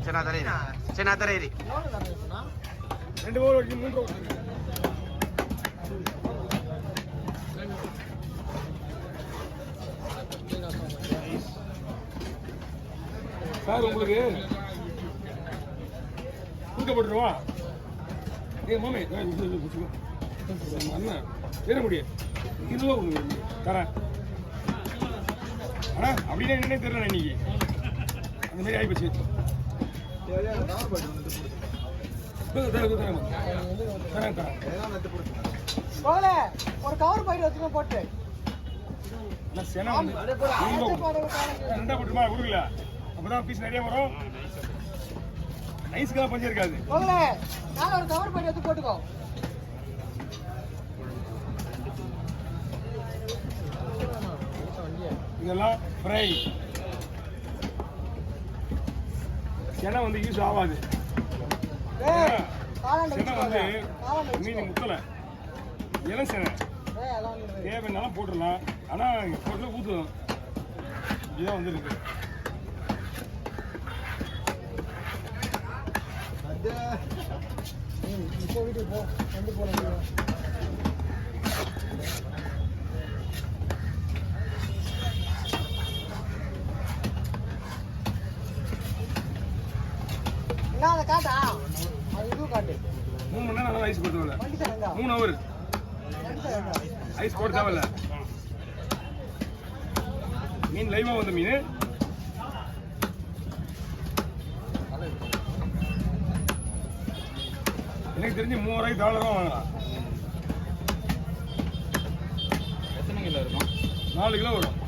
சரி நான் தரேன் சரி நான் தரேன் 2 ஓவர் வரைக்கும் 3 ஓவர் சார் உங்களுக்கு கொடுக்கப்பட்டுருவா மாமே அண்ணன் வேற முடியும் 20 ரூபா தரேன் ஆனா அப்படின்னா என்னன்னே தெரியல இன்னைக்கு அந்த மாதிரி ஆகிப்போச்சு ஒரு கவர் பாக்கெட் வச்சுக்க போட்டு ரெண்டா போட்டுமா கொடுக்கல அப்பதான் பீஸ் நிறைய வரும் நைஸ்க்கெல்லாம் பஞ்சம் இருக்காது ஒரு கவர் பாக்கெட் வச்சு போட்டுக்கோ இதெல்லாம் ஃப்ரை செனை வந்து யூஸ் ஆகாது செனை வந்து மீன் முத்தலை இளம் செனை தேவைன்னாலும் போட்டுடலாம் ஆனால் போட்டுல ஊற்றுடும் இதுதான் வந்துருக்கு இப்போ வீட்டுக்கு போ வந்து போகலாம் அதை காட்டா அது இது காட்டு 3 மணி நேரம் ஐஸ் போடுறதுல 3 ஹவர் ஐஸ் போட தேவையில்ல மீன் லைவா வந்த மீன் எனக்கு தெரிஞ்சு $3000 வாங்கலாம் எத்தனை கிலோ இருக்கும் 4 கிலோ வரும்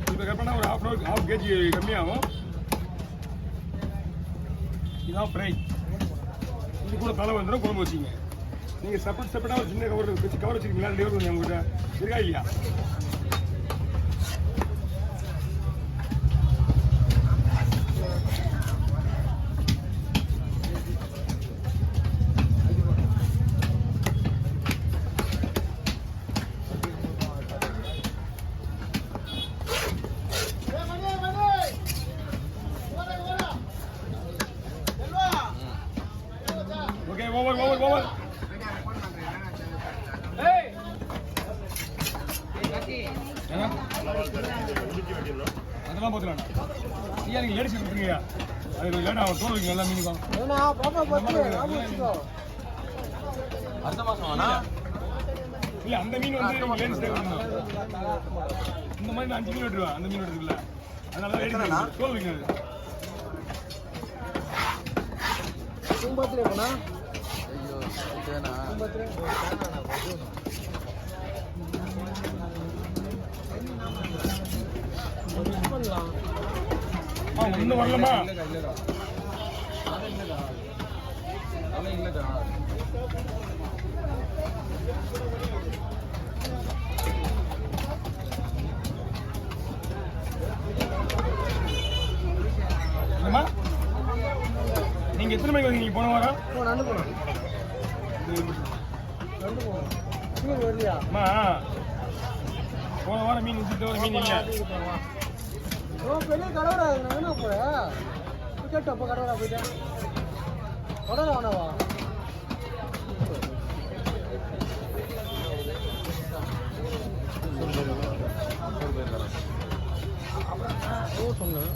இப்போ கட் பண்ணால் ஒரு half கேஜி கம்மியாகும் இதான் ஃப்ரை இது கூட தலை வந்துடும் குழம்பு வச்சிங்க நீங்கள் செப்பரேட்டாக ஒரு சின்ன கவர் வச்சு கவர் வச்சுருக்கீங்களா 2 கவர் உங்கள்கிட்ட இருக்கா இல்லையா ஓவர் அதெல்லாம் பார்த்துக்கலாம் ஐயா நீங்கள் லேடிஸ் கொடுத்துருங்க அது லேட் ஆகும் தோல் வைங்க எல்லாம் மீனுக்கும் அடுத்த மாதம் வேணா இல்லை அந்த மீன் வந்து நீங்கள் லேடிஸ் கொடுக்கணும் இந்த மாதிரி நான் 5 மீன் வெட்டுருவேன் அந்த மீன் வெட்டுறதுல அதனால தான் லேடிஸ் தோல் வைங்க கும்பத்தில் போனா இன்னும் வரலமா நீங்க எத்தனை மணிக்கு வந்தீங்க போன வாரம் போன வாரம் மீன் விட்டு மீன் இல்லை பெரிய கடவுரா என்ன போற கேட்டு அப்போ கடவுரா போயிட்டேன் கடவுரா வேணாவா சொன்னேன்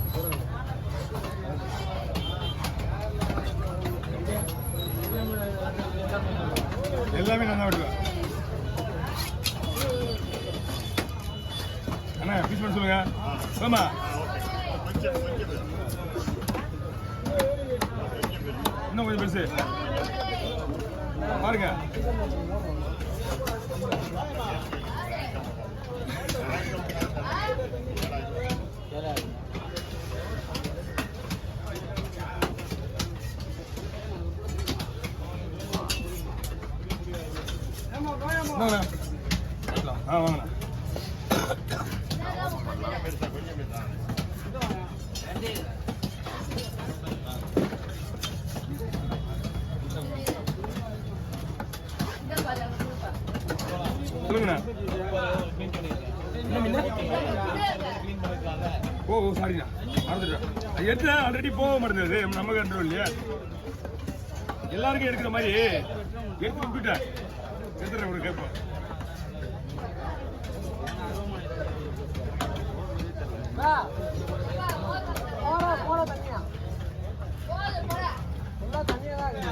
எல்லாமே நான் தான் வெட்டுவேன் அண்ணா பீஸ் பண்ண சொல்லுங்க ஆமா இன்னும் கொஞ்சம் பெருசு பாருங்க வாங்கண்ணா சொல்லுங்கண்ணா ஓ சாரிண்ணா மறந்துட்டேன். அது எடுத்து ஆல்ரெடி போக மாட்டேங்குது நம்ம கண்ட்ரோல் இல்லையா? எல்லாருக்கும் எடுக்கிற மாதிரி எடுத்து விட்டுட்டேன். எடுத்துறேன் ஒரு கேட்போம். போட தனியா எல்லாம் தனியா தான் இருக்கு.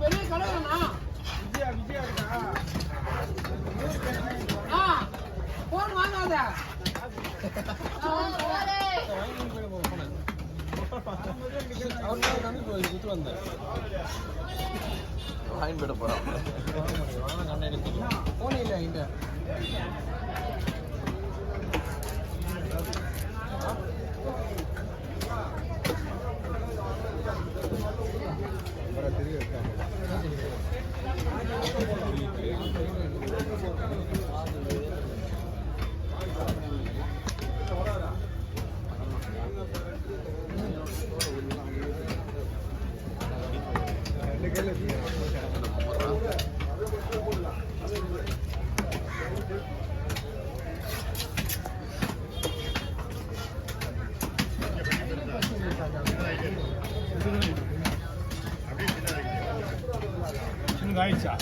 பெரிய கடைண்ணா விஜயா இருக்கா? போன் வாங்காத வாங்கிட்டு போறான் போன் இல்லை என்கிட்ட. சின்னது ஆயிடுச்சா?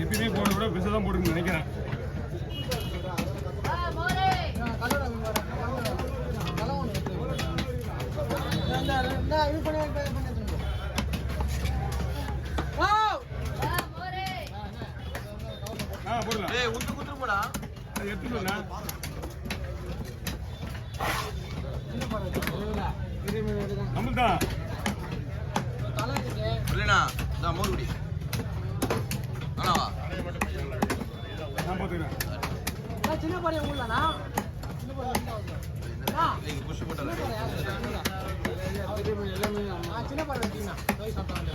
எப்பயுமே போன விட பெருசாக தான் போட்டுன்னு நினைக்கிறேன். இது பண்ணி போடலாம். ஏய் உத்து குத்து போடா. அது எடுத்துக்கோண்ணா. நம்மள்தான் இல்லைண்ணா இந்த மோர் குடி ஆனாவா நான் பார்த்துக்கிறேன். சின்ன பாடிய உள்ளண்ணா இன்னைக்கு புஷ் போட்டல சின்ன பாடி வச்சுக்கண்ணா போய் சாப்பிட்டாங்க.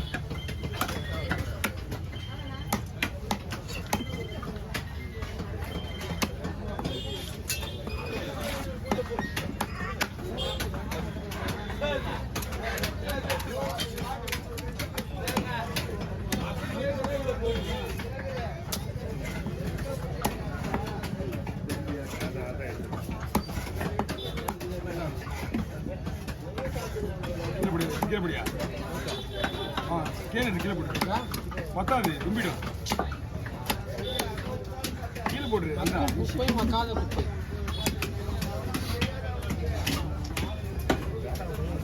கீழே போடியா? கீழே போடு. பத்தாது தும்பிடும். கீழே போடு. குப்பை மக்காத குப்பை.